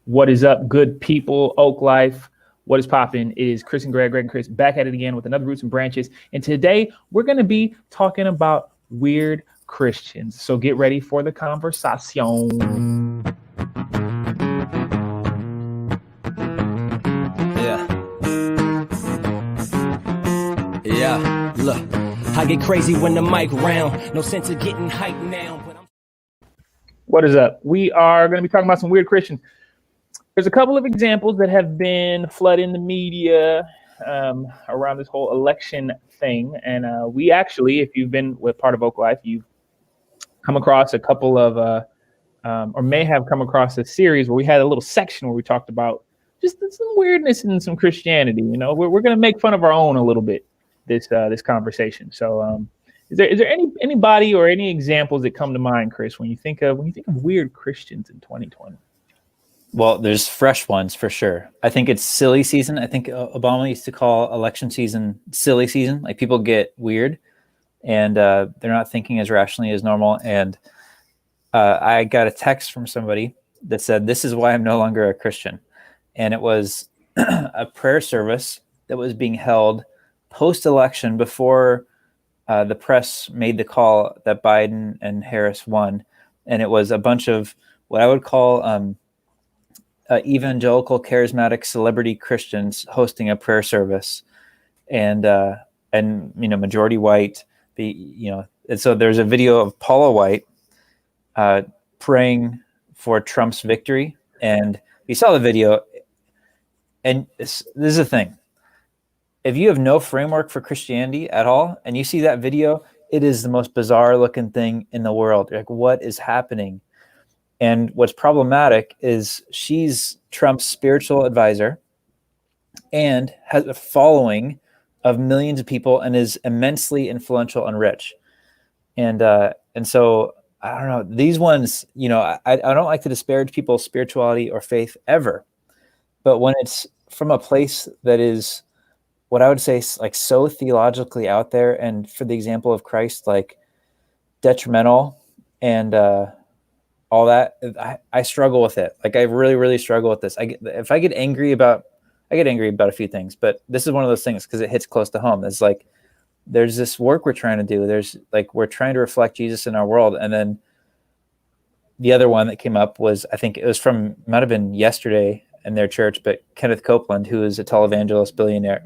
What is up, good people? Oak Life. What is popping? It is Chris and Greg and Chris back at it again with another Roots and Branches. And today we're going to be talking about weird Christians. So get ready for the conversation. Yeah, look, I get crazy when the mic round. No sense of getting hyped now. But What is up? We are going to be talking about some weird Christians. There's a couple of examples that have been flooding the media around this whole election thing. And we actually, if you've been with part of Oak Life, you've come across a couple of, or may have come across a series where we had a little section where we talked about just some weirdness in some Christianity. You know, we're going to make fun of our own a little bit this conversation. So is there anybody or any examples that come to mind, Chris, when you think of weird Christians in 2020? Well, there's fresh ones for sure. I think it's silly season. I think Obama used to call election season silly season. Like people get weird and they're not thinking as rationally as normal. And I got a text from somebody that said, "This is why I'm no longer a Christian." And it was a prayer service that was being held post-election before the press made the call that Biden and Harris won. And it was a bunch of what I would call evangelical, charismatic celebrity Christians hosting a prayer service, and majority white. And so there's a video of Paula White praying for Trump's victory, and you saw the video. And this is the thing: if you have no framework for Christianity at all, and you see that video, it is the most bizarre looking thing in the world. You're like, what is happening? And what's problematic is she's Trump's spiritual advisor and has a following of millions of people and is immensely influential and rich. And so I don't know, these ones, I don't like to disparage people's spirituality or faith ever. But when it's from a place that is what I would say like so theologically out there, and for the example of Christ, like detrimental and all that, I struggle with it. Like I really, really struggle with this. I get angry about a few things, but this is one of those things because it hits close to home. It's like there's this work we're trying to do. There's like we're trying to reflect Jesus in our world, and then the other one that came up was, I think it was might have been yesterday in their church, but Kenneth Copeland, who is a televangelist billionaire,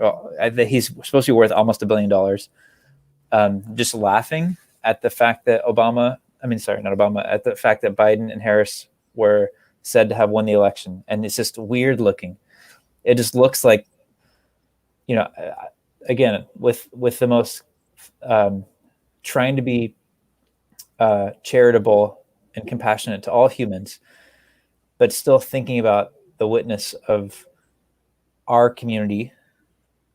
he's supposed to be worth almost $1 billion, just laughing at the fact that at the fact that Biden and Harris were said to have won the election. And it's just weird looking. It just looks like, again, with the most trying to be charitable and compassionate to all humans, but still thinking about the witness of our community.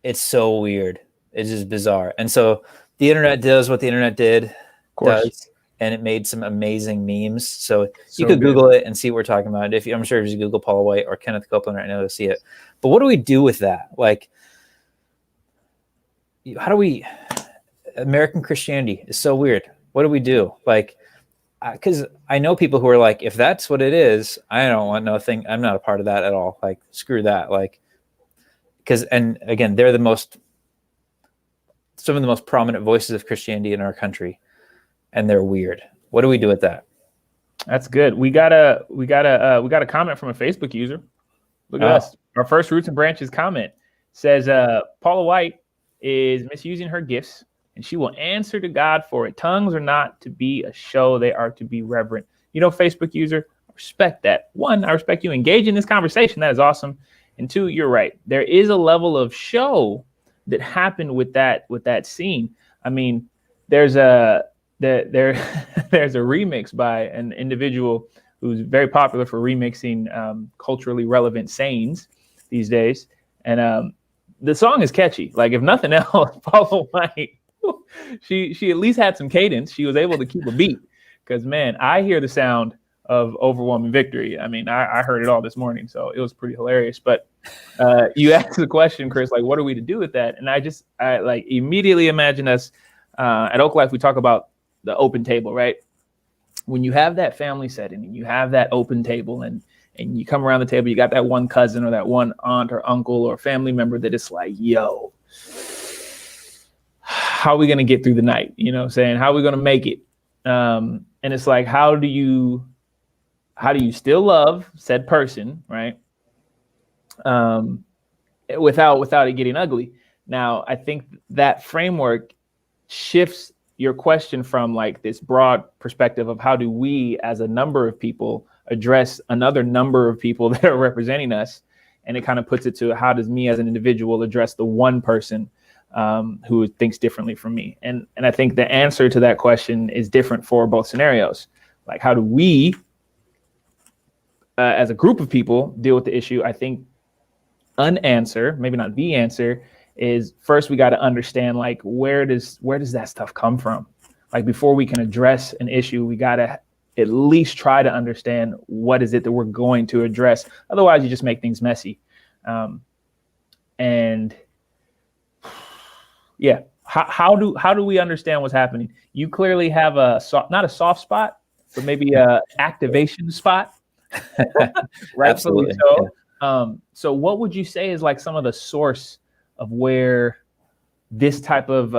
It's so weird. It's just bizarre. And so the internet does what the internet does. And it made some amazing memes. So you could Google it and see what we're talking about. I'm sure if you Google Paula White or Kenneth Copeland right now, you'll see it. But what do we do with that? Like, how do we? American Christianity is so weird. What do we do? Like, because I know people who are like, if that's what it is, I don't want nothing. I'm not a part of that at all. Like, screw that. Like, and again, they're some of the most prominent voices of Christianity in our country. And they're weird. What do we do with that? That's good. We got a comment from a Facebook user. Look at us. Our first Roots and Branches comment says, Paula White is misusing her gifts, and she will answer to God for it. Tongues are not to be a show. They are to be reverent. Facebook user, I respect that. One, I respect you engage in this conversation. That is awesome. And two, you're right. There is a level of show that happened with that scene. I mean, there's a remix by an individual who's very popular for remixing culturally relevant sayings these days. And the song is catchy. Like, if nothing else, Paula White, she at least had some cadence. She was able to keep a beat because, man, I hear the sound of overwhelming victory. I mean, I heard it all this morning, so it was pretty hilarious. But you asked the question, Chris, like, what are we to do with that? And I like immediately imagine us at Oak Life. We talk about the open table, right? When you have that family setting and you have that open table and and you come around the table, you got that one cousin or that one aunt or uncle or family member that is like, yo, how are we going to get through the night? You know what I'm saying? How are we going to make it? And it's like, how do you still love said person, right? Without it getting ugly. Now, I think that framework shifts your question from like this broad perspective of how do we as a number of people address another number of people that are representing us, and it kind of puts it to how does me as an individual address the one person who thinks differently from me. And I think the answer to that question is different for both scenarios. Like, how do we as a group of people deal with the issue? I think an answer, maybe not the answer, is first we got to understand like where does that stuff come from? Like before we can address an issue, we got to at least try to understand what is it that we're going to address. Otherwise, you just make things messy. And yeah, how do we understand what's happening? You clearly have not a soft spot, but maybe a activation spot. Right. Absolutely. So, yeah. So what would you say is like some of the source of where this type of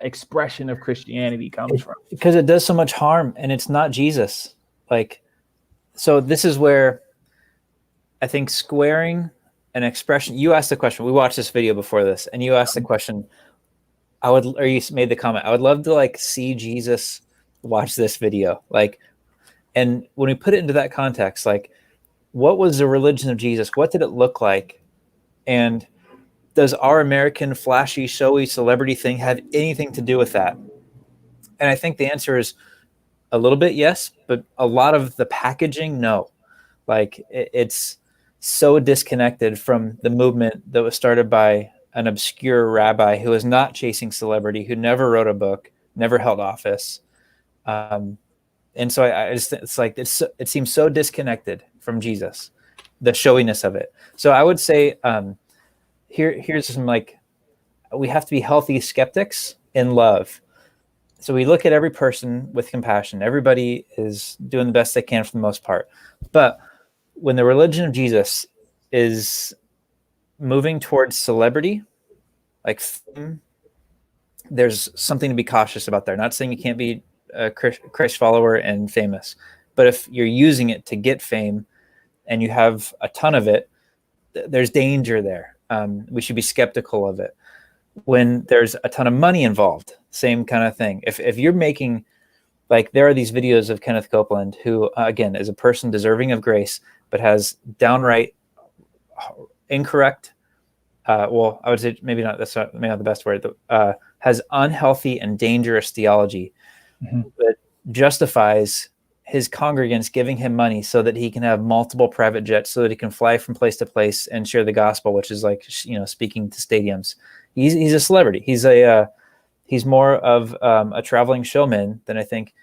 expression of Christianity comes from? Because it does so much harm, and it's not Jesus. Like, so this is where I think squaring an expression. You asked the question. We watched this video before this, and you asked the question. You made the comment, I would love to like see Jesus watch this video. Like, and when we put it into that context, like, what was the religion of Jesus? What did it look like? And does our American flashy, showy celebrity thing have anything to do with that? And I think the answer is a little bit yes, but a lot of the packaging, no. Like, it's so disconnected from the movement that was started by an obscure rabbi who was not chasing celebrity, who never wrote a book, never held office. And so I just, it seems so disconnected from Jesus, the showiness of it. So I would say, here's some, like, we have to be healthy skeptics in love. So we look at every person with compassion. Everybody is doing the best they can for the most part. But when the religion of Jesus is moving towards celebrity, like, there's something to be cautious about there. Not saying you can't be a Christ follower and famous, but if you're using it to get fame and you have a ton of it, there's danger there. We should be skeptical of it. When there's a ton of money involved, same kind of thing. If you're making, like, there are these videos of Kenneth Copeland, who again is a person deserving of grace, but has downright incorrect, well, I would say maybe not the best word, has unhealthy and dangerous theology that justifies his congregants giving him money so that he can have multiple private jets, so that he can fly from place to place and share the gospel, which is like, speaking to stadiums. He's a celebrity. He's more of a traveling showman than I think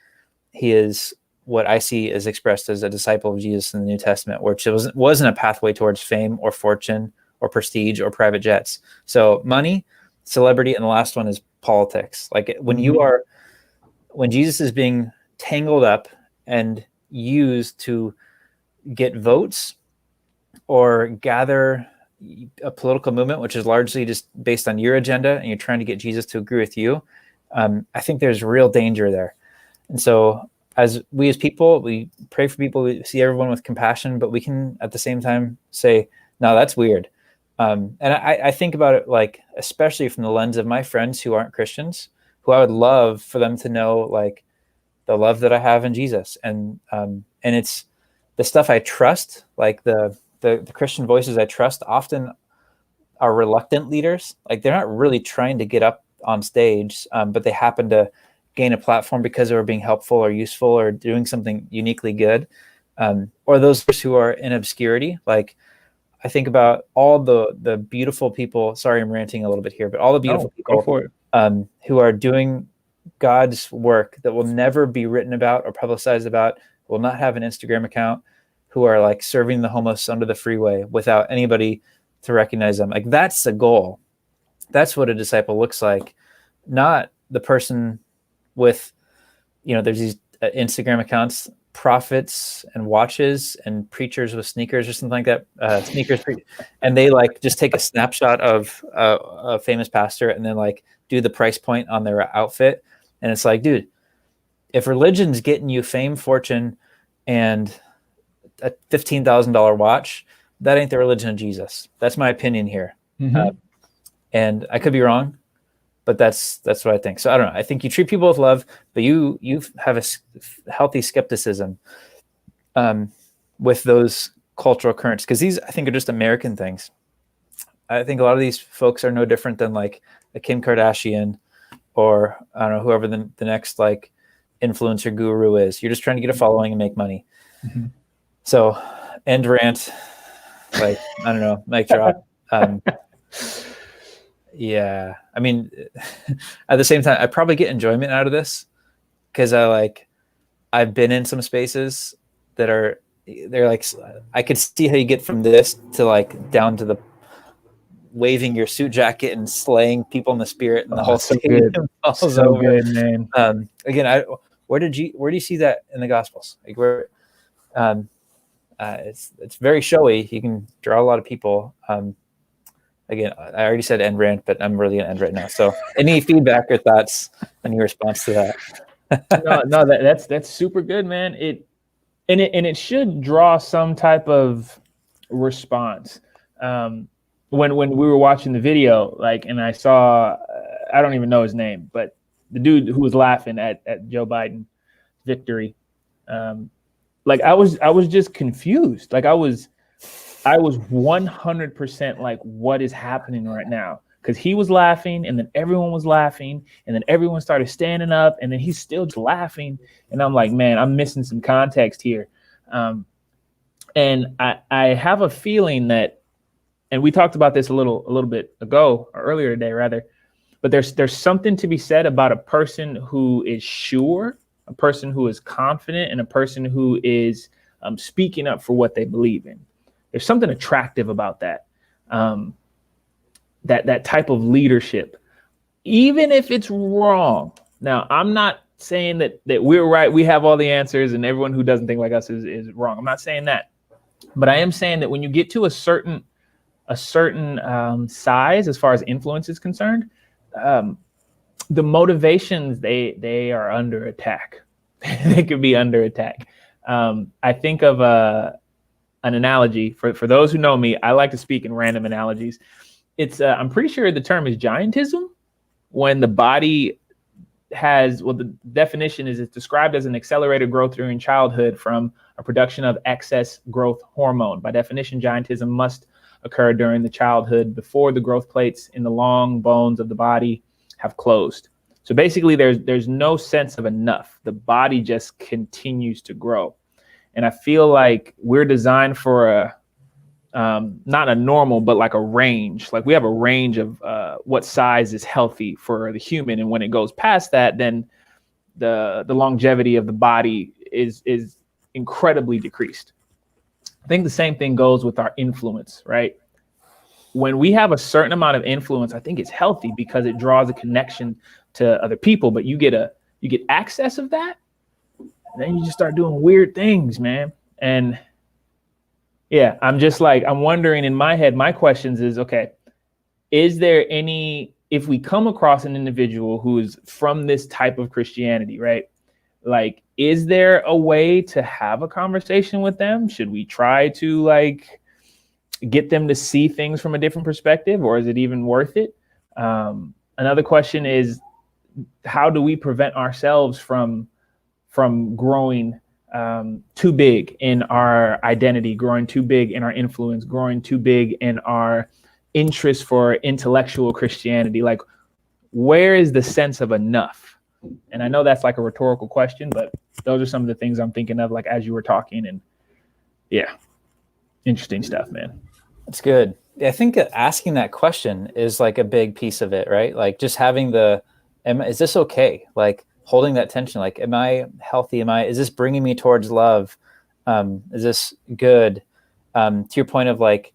he is what I see is expressed as a disciple of Jesus in the New Testament, which wasn't a pathway towards fame or fortune or prestige or private jets. So money, celebrity, and the last one is politics. Like, when Jesus is being tangled up and used to get votes or gather a political movement, which is largely just based on your agenda, and you're trying to get Jesus to agree with you, I think there's real danger there. And so as people, we pray for people, we see everyone with compassion, but we can at the same time say, no, that's weird. And I think about it, like, especially from the lens of my friends who aren't Christians, who I would love for them to know, like, the love that I have in Jesus. And it's the stuff I trust, like the Christian voices I trust often are reluctant leaders. Like, they're not really trying to get up on stage, but they happen to gain a platform because they were being helpful or useful or doing something uniquely good. Or those who are in obscurity. Like, I think about all the beautiful people, sorry, I'm ranting a little bit here, but all the beautiful people who are doing God's work that will never be written about or publicized about, will not have an Instagram account, who are like serving the homeless under the freeway without anybody to recognize them. Like, that's the goal. That's what a disciple looks like, not the person with, there's these Instagram accounts prophets and watches and preachers with sneakers or something like that, and they like just take a snapshot of a famous pastor and then like do the price point on their outfit. And it's like, dude, if religion's getting you fame, fortune, and a $15,000 watch, that ain't the religion of Jesus. That's my opinion here. And I could be wrong, but that's what I think. So I don't know. I think you treat people with love, but you have a healthy skepticism with those cultural currents, because these, I think, are just American things. I think a lot of these folks are no different than like a Kim Kardashian or I don't know, whoever the next like influencer guru is. You're just trying to get a following and make money. So end rant, like, I don't know, mic drop. Yeah, I mean, at the same time, I probably get enjoyment out of this because I've been in some spaces that they're like, I could see how you get from this to like down to the waving your suit jacket and slaying people in the spirit and the whole stadium falls so over. good, man. Again, where do you see that in the Gospels? Like where, it's very showy. You can draw a lot of people. Again, I already said end rant, but I'm really gonna end right now. So, any feedback or thoughts? Any response to that? no, that's super good, man. It should draw some type of response. When we were watching the video, like, and I saw, I don't even know his name, but the dude who was laughing at Joe Biden victory, like I was just confused. Like I was 100% like, what is happening right now? Because he was laughing, and then everyone was laughing, and then everyone started standing up, and then he's still just laughing, and I'm like, man, I'm missing some context here. And I have a feeling that, and we talked about this a little bit ago, or earlier today rather, but there's something to be said about a person who is sure, a person who is confident, and a person who is speaking up for what they believe in. There's something attractive about that, that type of leadership, even if it's wrong. Now, I'm not saying that we're right, we have all the answers, and everyone who doesn't think like us is wrong. I'm not saying that, but I am saying that when you get to a certain size, as far as influence is concerned, the motivations they are under attack. They could be under attack. I think of an analogy for those who know me. I like to speak in random analogies. It's I'm pretty sure the term is giantism, when the body has, well, the definition is it's described as an accelerated growth during childhood from a production of excess growth hormone. By definition, giantism must occur during the childhood before the growth plates in the long bones of the body have closed. So basically there's no sense of enough. The body just continues to grow. And I feel like we're designed for not a normal, but like a range. Like we have a range of what size is healthy for the human. And when it goes past that, then the longevity of the body is incredibly decreased. I think the same thing goes with our influence, right? When we have a certain amount of influence, I think it's healthy because it draws a connection to other people, but you get access of that, and then you just start doing weird things, man. And yeah, I'm wondering in my head, my questions is, okay, is there any, if we come across an individual who is from this type of Christianity, right? Like, is there a way to have a conversation with them? Should we try to like get them to see things from a different perspective, or is it even worth it? Another question is, how do we prevent ourselves from growing too big in our identity, growing too big in our influence, growing too big in our interest for intellectual Christianity? Like, where is the sense of enough? And I know that's like a rhetorical question, but those are some of the things I'm thinking of, like, as you were talking. And yeah, interesting stuff, man. That's good. I think asking that question is like a big piece of it, right? Like just having is this okay? Like holding that tension, like, am I healthy? Is this bringing me towards love? Is this good? To your point of like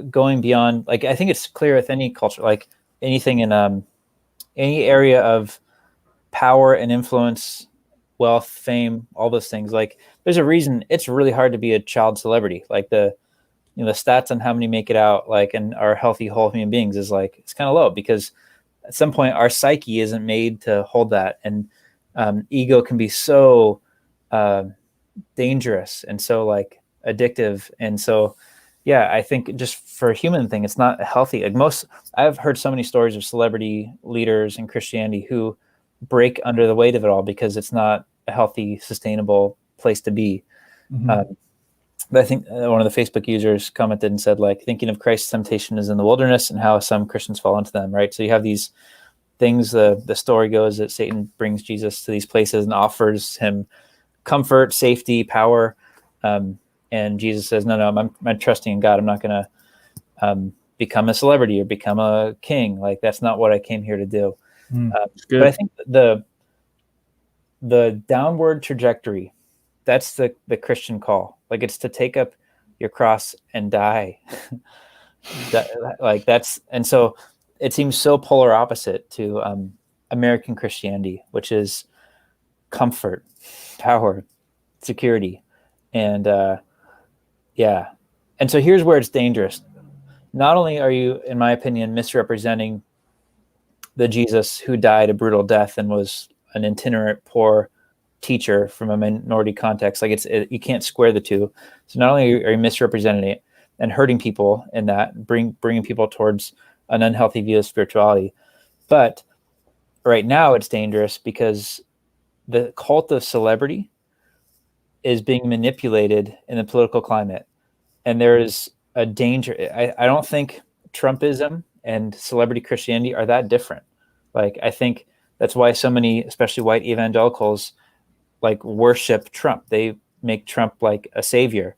going beyond, like, I think it's clear with any culture, like anything in any area of power and influence wealth, fame, all those things. Like there's a reason it's really hard to be a child celebrity. Like the stats on how many make it out, like, and are healthy, whole human beings is like, it's kind of low because at some point our psyche isn't made to hold that. And ego can be so dangerous and so like addictive. And so, yeah, I think just for a human thing, it's not healthy. Like I've heard so many stories of celebrity leaders in Christianity who break under the weight of it all because it's not a healthy, sustainable place to be. Mm-hmm. But I think one of the Facebook users commented and said, like, thinking of Christ's temptation is in the wilderness and how some Christians fall into them, right? So you have these things, the story goes that Satan brings Jesus to these places and offers him comfort, safety, power. And Jesus says, no, I'm trusting in God. I'm not going to become a celebrity or become a king. Like, that's not what I came here to do. But I think the downward trajectory, that's the Christian call. Like, it's to take up your cross and die. And so it seems so polar opposite to American Christianity, which is comfort, power, security. And and so here's where it's dangerous. Not only are you, in my opinion, misrepresenting the Jesus who died a brutal death and was an itinerant poor teacher from a minority context, like you can't square the two. So not only are you misrepresenting it and hurting people in that, bringing people towards an unhealthy view of spirituality, but right now it's dangerous because the cult of celebrity is being manipulated in the political climate. And there is a danger. I don't think Trumpism and celebrity Christianity are that different. Like, I think that's why so many, especially white evangelicals, like, worship Trump. They make Trump like a savior,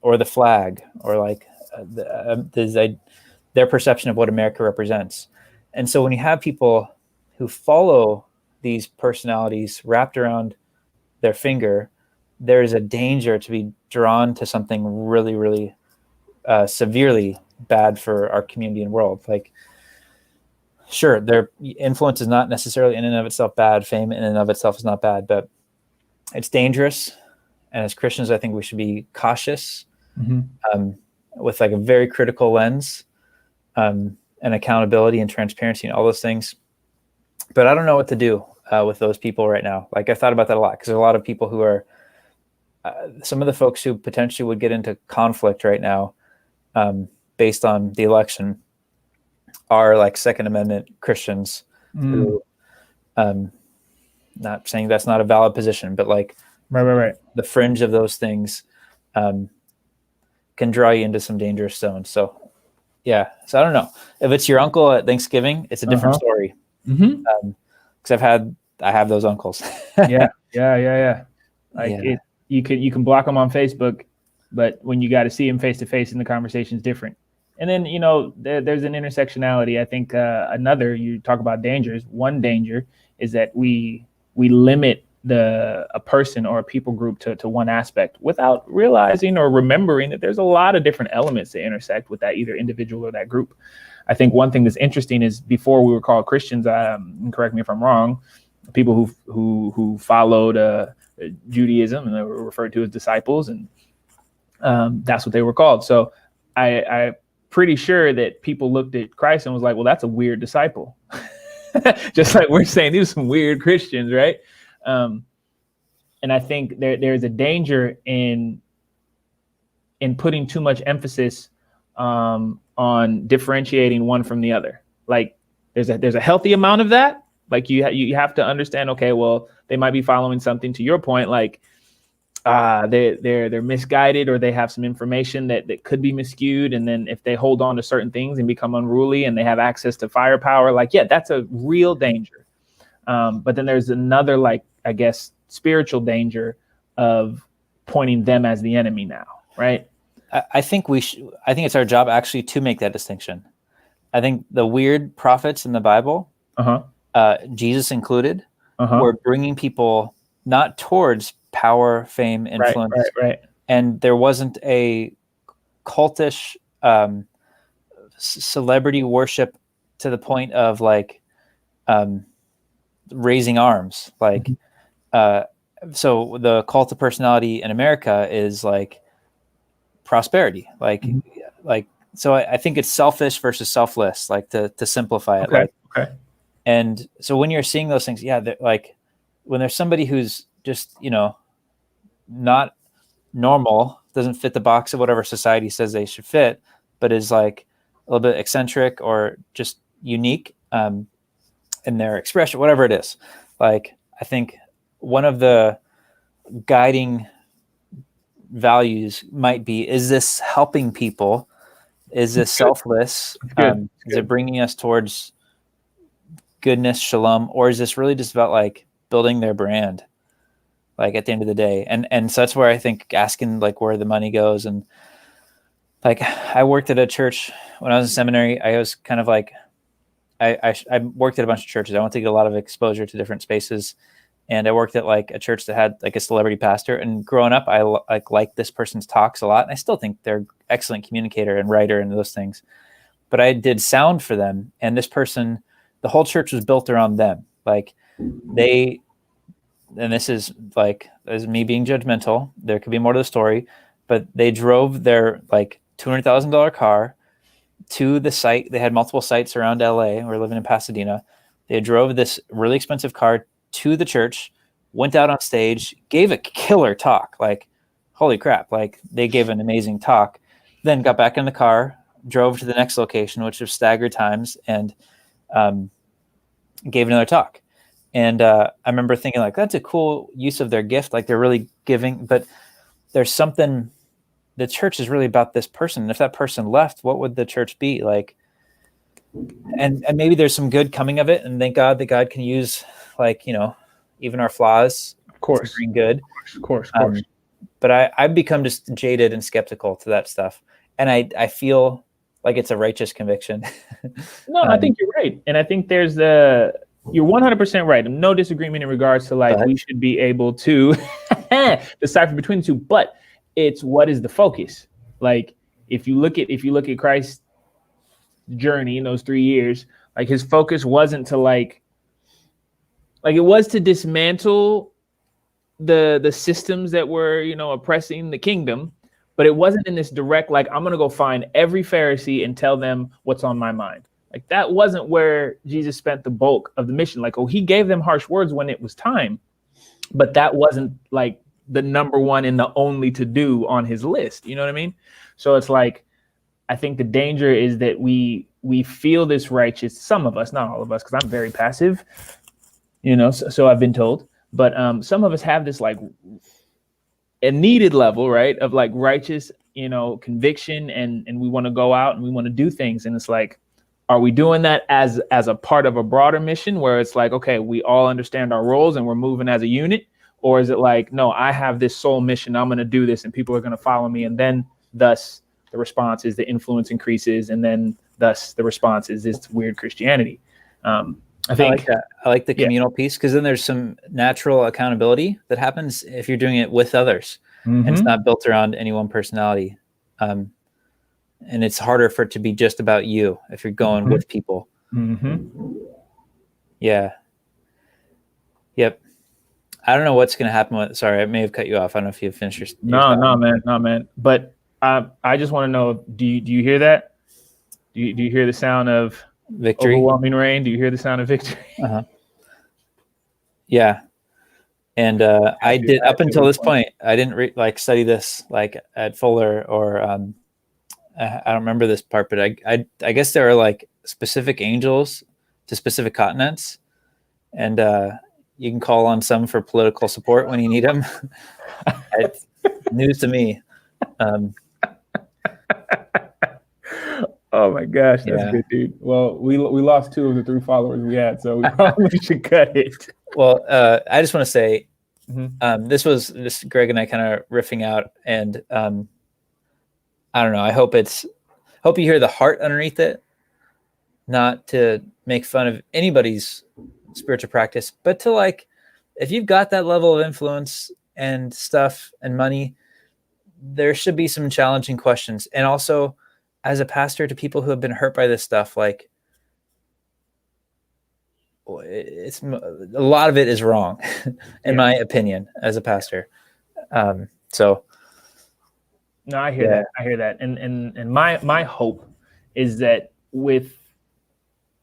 or the flag, or like their perception of what America represents. And so when you have people who follow these personalities wrapped around their finger, there is a danger to be drawn to something really, really severely bad for our community and world. Like, sure, their influence is not necessarily in and of itself bad. Fame in and of itself is not bad, but it's dangerous. And as Christians, I think we should be cautious, with like a very critical lens, and accountability and transparency and all those things. But I don't know what to do with those people right now. Like, I thought about that a lot because there's a lot of people who are some of the folks who potentially would get into conflict right now, based on the election, are like Second Amendment Christians who, not saying that's not a valid position, but like right. The fringe of those things can draw you into some dangerous zones. So, yeah. So I don't know if it's your uncle at Thanksgiving, it's a different story. Because I have those uncles. yeah. Like, you can block them on Facebook, but when you got to see them face to face, and the conversation is different. And then, there's an intersectionality. I think you talk about dangers. One danger is that we limit a person or a people group to one aspect without realizing or remembering that there's a lot of different elements that intersect with that either individual or that group. I think one thing that's interesting is before we were called Christians, and correct me if I'm wrong, people who followed Judaism, and they were referred to as disciples, and that's what they were called. So I'm pretty sure that people looked at Christ and was like, well, that's a weird disciple. Just like we're saying, these are some weird Christians, right? And I think there's a danger in putting too much emphasis on differentiating one from the other. Like, there's a healthy amount of that. Like, you have to understand, okay, well, they might be following something, to your point, like they're misguided, or they have some information that could be miscued. And then if they hold on to certain things and become unruly and they have access to firepower, like, yeah, that's a real danger. But then there's another, like, I guess, spiritual danger of pointing them as the enemy now, right? I think I think it's our job actually to make that distinction. I think the weird prophets in the Bible, Jesus included, were bringing people not towards power, fame, influence, right. And there wasn't a cultish celebrity worship to the point of like raising arms. Like so the cult of personality in America is like prosperity, like so I think it's selfish versus selfless, like to simplify it. Okay. Like, Okay. and so when you're seeing those things, yeah, like when there's somebody who's just, not normal, doesn't fit the box of whatever society says they should fit, but is like a little bit eccentric or just unique in their expression, whatever it is. Like, I think one of the guiding values might be, is this helping people? Is this selfless? Good. Is it bringing us towards goodness, shalom, or is this really just about like building their brand? Like at the end of the day, and so that's where I think asking like where the money goes. And like I worked at a church when I was in seminary. I was kind of like I worked at a bunch of churches. I wanted to get a lot of exposure to different spaces, and I worked at like a church that had like a celebrity pastor. And growing up, I liked this person's talks a lot, and I still think they're an excellent communicator and writer and those things. But I did sound for them, and this person, the whole church was built around them. Like they. And this is like, as me being judgmental, there could be more to the story, but they drove their like $200,000 car to the site. They had multiple sites around LA. We're living in Pasadena. They drove this really expensive car to the church, went out on stage, gave a killer talk. Like, holy crap. Like they gave an amazing talk, then got back in the car, drove to the next location, which was staggered times, and gave another talk. And I remember thinking like, that's a cool use of their gift. Like they're really giving, but there's something, the church is really about this person. And if that person left, what would the church be like? And maybe there's some good coming of it. And thank God that God can use like, even our flaws, Of course. to bring good. Of course. But I've become just jaded and skeptical to that stuff. And I feel like it's a righteous conviction. No, I think you're right. And I think you're 100% right. No disagreement in regards to like, we should be able to decipher between the two, but it's what is the focus? Like, if you look at Christ's journey in those 3 years, like his focus wasn't to like it was to dismantle the systems that were, oppressing the kingdom, but it wasn't in this direct, like, I'm going to go find every Pharisee and tell them what's on my mind. Like that wasn't where Jesus spent the bulk of the mission. Like, he gave them harsh words when it was time, but that wasn't like the number one and the only to do on his list. You know what I mean? So it's like, I think the danger is that we feel this righteous, some of us, not all of us, because I'm very passive, so I've been told, but some of us have this like a needed level, right, of like righteous, conviction, and we want to go out and we want to do things. And it's like, are we doing that as a part of a broader mission where it's like, okay, we all understand our roles and we're moving as a unit? Or is it like, no, I have this sole mission, I'm going to do this and people are going to follow me. And then thus the response is the influence increases. And then thus the response is this weird Christianity. I think like that. I like the communal piece, because then there's some natural accountability that happens if you're doing it with others. And it's not built around any one personality. And it's harder for it to be just about you if you're going with people. Yeah. Yep. I don't know what's going to happen sorry, I may have cut you off. I don't know if you finished your No, man. But I just want to know, do you hear that? Do you hear the sound of victory? Overwhelming rain? Do you hear the sound of victory? Yeah. And I did, up until this point, I didn't study this like at Fuller or I don't remember this part, but I guess there are like specific angels to specific continents, and you can call on some for political support when you need them. It's news to me. Oh my gosh, that's good, dude. Well, we lost 2 of the 3 followers we had, so we probably should cut it. Well, I just want to say, this was Greg and I kind of riffing out, and I don't know. I hope you hear the heart underneath it, not to make fun of anybody's spiritual practice, but to like, if you've got that level of influence and stuff and money, there should be some challenging questions. And also, as a pastor to people who have been hurt by this stuff, like, it's a lot of it is wrong, in my opinion, as a pastor. So. No, I hear that. I hear that. And my hope is that with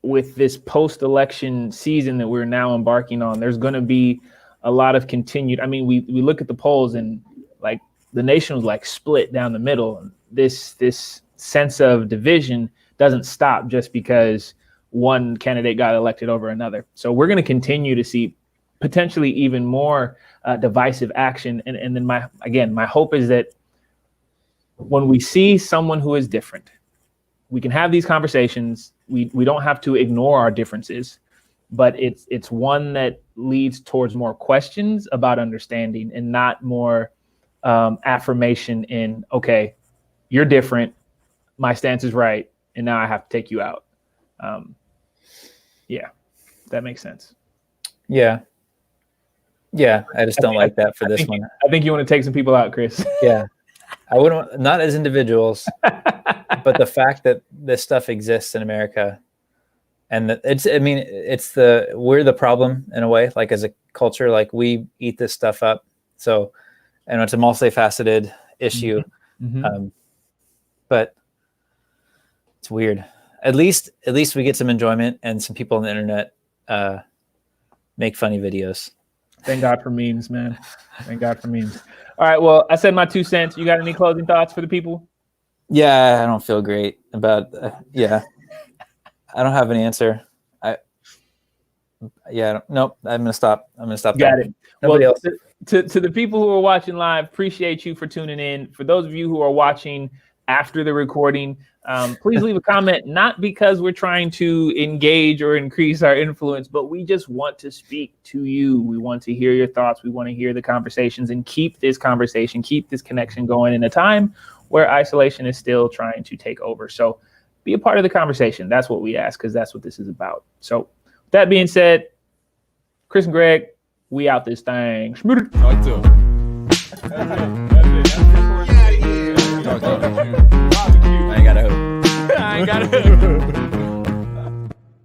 this post-election season that we're now embarking on, there's going to be a lot of continued. I mean, we look at the polls and like the nation was like split down the middle. And this sense of division doesn't stop just because one candidate got elected over another. So we're going to continue to see potentially even more divisive action. And then my hope is that when we see someone who is different, we can have these conversations. We don't have to ignore our differences, but it's one that leads towards more questions about understanding and not more affirmation in, okay, you're different, my stance is right, and now I have to take you out. Yeah, that makes sense. Yeah, I just don't like that for this one. I think you want to take some people out, Chris. Yeah, I wouldn't, not as individuals, but the fact that this stuff exists in America, and that we're the problem in a way, like as a culture, like we eat this stuff up. So, and it's a multifaceted issue, but it's weird. At least we get some enjoyment, and some people on the internet make funny videos. Thank God for memes, man. Thank God for memes. All right, well, I said my 2 cents. You got any closing thoughts for the people? Yeah, I don't feel great about. I don't have an answer. Nope. I'm gonna stop. Got it. Nobody else. To the people who are watching live, appreciate you for tuning in. For those of you who are watching after the recording, please leave a comment, not because we're trying to engage or increase our influence, but we just want to speak to you. We want to hear your thoughts. We want to hear the conversations and keep this connection going in a time where isolation is still trying to take over. So be a part of the conversation. That's what we ask, because that's what this is about. So with that being said, Chris and Greg, we out this thing. I ain't got a hope.